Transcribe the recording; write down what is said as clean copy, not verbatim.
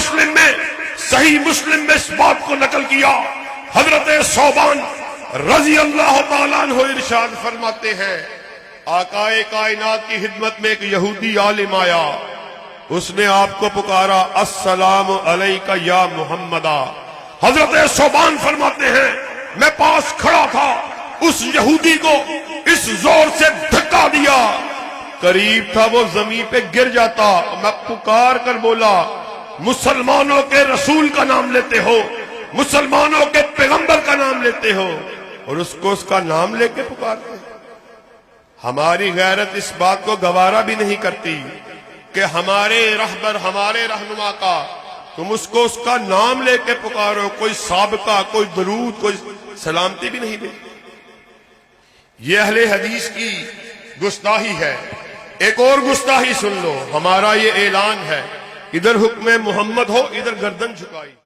मुस्लिम में, सही मुस्लिम में इस बात को नकल किया। हजरत सौबान रजी अल्लाह तआला अन्हु इरशाद फरमाते हैं, आकाए कायनात की खिदमत में एक यहूदी आलिम आया, उसने आपको पुकारा, अस्सलाम अलैका या मुहम्मदा। हजरत सौबान फरमाते हैं, मैं पास खड़ा था, उस यहूदी को इस जोर से धक्का दिया, करीब था वो जमीन पे गिर जाता। मैं पुकार कर बोला, मुसलमानों के रसूल का नाम लेते हो, मुसलमानों के पैगंबर का नाम लेते हो, और उसको उसका नाम लेके पुकारते। हमारी गैरत इस बात को गवारा भी नहीं करती कि हमारे रहबर, हमारे रहनुमा का तुम उसको उसका नाम लेके पुकारो, कोई साबका, कोई दरूद, कोई सलामती भी नहीं देती। ये अहले हदीस की गुस्ताही है। एक और गुस्ताही सुन लो, हमारा ये ऐलान है, इधर हुक्म मोहम्मद हो, इधर गर्दन झुकाई।